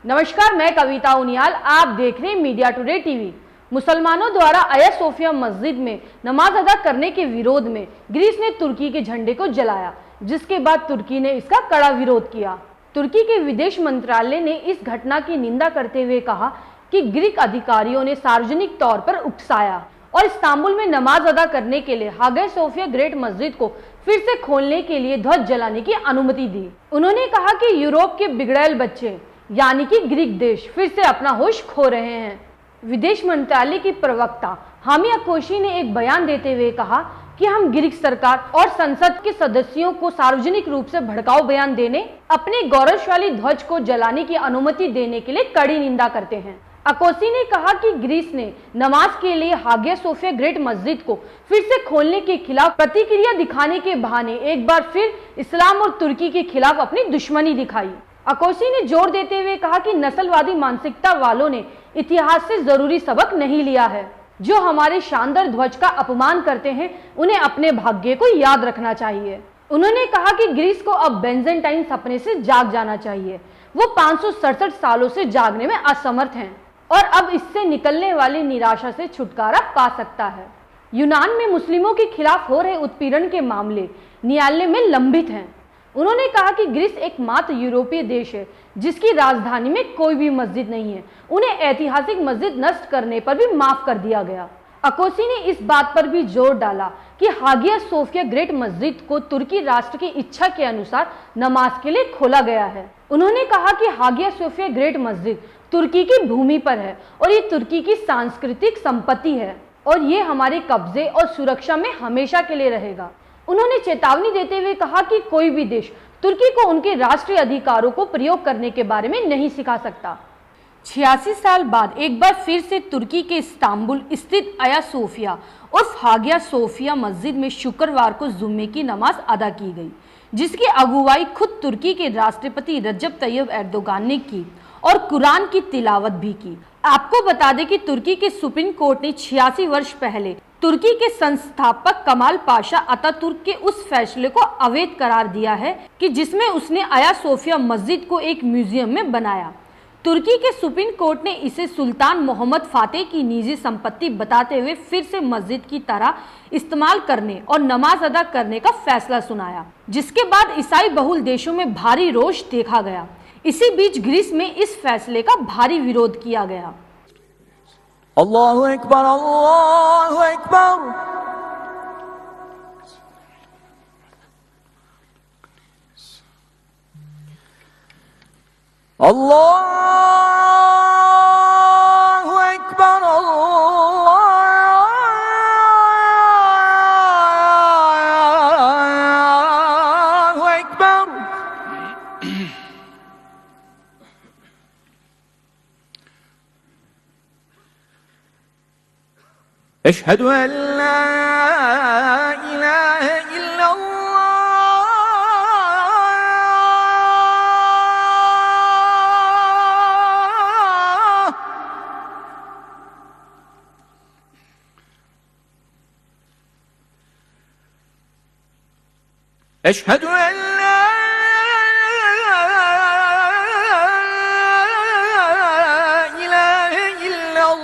नमस्कार, मैं कविता उनियाल। आप देख रहे हैं मीडिया टुडे टीवी। मुसलमानों द्वारा आया सोफिया मस्जिद में नमाज अदा करने के विरोध में ग्रीस ने तुर्की के झंडे को जलाया, जिसके बाद तुर्की ने इसका कड़ा विरोध किया। तुर्की के विदेश मंत्रालय ने इस घटना की निंदा करते हुए कहा कि ग्रीक अधिकारियों ने सार्वजनिक तौर पर उकसाया और इस्तांबुल में नमाज अदा करने के लिए हागिया सोफिया ग्रेट मस्जिद को फिर से खोलने के लिए ध्वज जलाने की अनुमति दी। उन्होंने कहा कि यूरोप के बिगड़ैल बच्चे यानी कि ग्रीक देश फिर से अपना होश खो रहे हैं। विदेश मंत्रालय की प्रवक्ता हामिया कोशी ने एक बयान देते हुए कहा कि हम ग्रीक सरकार और संसद के सदस्यों को सार्वजनिक रूप से भड़काऊ बयान देने, अपने गौरवशाली ध्वज को जलाने की अनुमति देने के लिए कड़ी निंदा करते हैं। अकोसी ने कहा कि ग्रीस ने नमाज के लिए हागिया सोफिया ग्रेट मस्जिद को फिर से खोलने के खिलाफ प्रतिक्रिया दिखाने के बहाने एक बार फिर इस्लाम और तुर्की के खिलाफ अपनी दुश्मनी दिखाई। अकोसी ने जोर देते हुए कहा कि नस्लवादी मानसिकता वालों ने इतिहास से जरूरी सबक नहीं लिया है। जो हमारे शानदार ध्वज का अपमान करते हैं, उन्हें अपने भाग्य को याद रखना चाहिए। उन्होंने कहा कि ग्रीस को अब बेंजेंटाइन सपने से जाग जाना चाहिए। वो 567 सालों से जागने में असमर्थ हैं और अब इससे निकलने वाली निराशा से छुटकारा पा सकता है। यूनान में मुस्लिमों के खिलाफ हो रहे उत्पीड़न के मामले न्यायालय में लंबित हैं। उन्होंने कहा कि ग्रीस एकमात्र यूरोपीय देश है जिसकी राजधानी में कोई भी मस्जिद नहीं है। उन्हें ऐतिहासिक मस्जिद नष्ट करने पर भी माफ कर दिया गया। अकोसी ने इस बात पर भी जोर डाला कि हागिया सोफिया ग्रेट मस्जिद को तुर्की राष्ट्र की इच्छा के अनुसार नमाज के लिए खोला गया है। उन्होंने कहा कि हागिया सोफिया ग्रेट मस्जिद तुर्की की भूमि पर है और ये तुर्की की सांस्कृतिक संपत्ति है और ये हमारे कब्जे और सुरक्षा में हमेशा के लिए रहेगा। उन्होंने चेतावनी देते हुए कहा कि कोई भी देश तुर्की को उनके राष्ट्रीय अधिकारों को प्रयोग करने के बारे में नहीं सिखा सकता। 86 साल बाद एक बार फिर से तुर्की के इस्तांबुल स्थित आया सोफिया उर्फ हागिया सोफिया मस्जिद में शुक्रवार को जुम्मे की नमाज अदा की गई, जिसकी अगुवाई खुद तुर्की के राष्ट्रपति रजब तैयब एर्दोगान ने की और कुरान की तिलावत भी की। आपको बता दें कि तुर्की के सुप्रीम कोर्ट ने 86 वर्ष पहले तुर्की के संस्थापक कमाल पाशा अतातुर्क के उस फैसले को अवैध करार दिया है कि जिसमें उसने आया सोफिया मस्जिद को एक म्यूजियम में बनाया। तुर्की के सुप्रीम कोर्ट ने इसे सुल्तान मोहम्मद फातेह की निजी संपत्ति बताते हुए फिर से मस्जिद की तरह इस्तेमाल करने और नमाज अदा करने का फैसला सुनाया, जिसके बाद ईसाई बहुल देशों में भारी रोष देखा गया। इसी बीच ग्रीस में इस फैसले का भारी विरोध किया गया। अल्लाहु अकबर, अल्लाहु अकबर। अल्लाहु अकबर, अल्लाहु अकबर। अशहदु अल्ला इलाहा इल्लल्लाह। अशहदु अल्ला इलाहा इल्लल्लाह।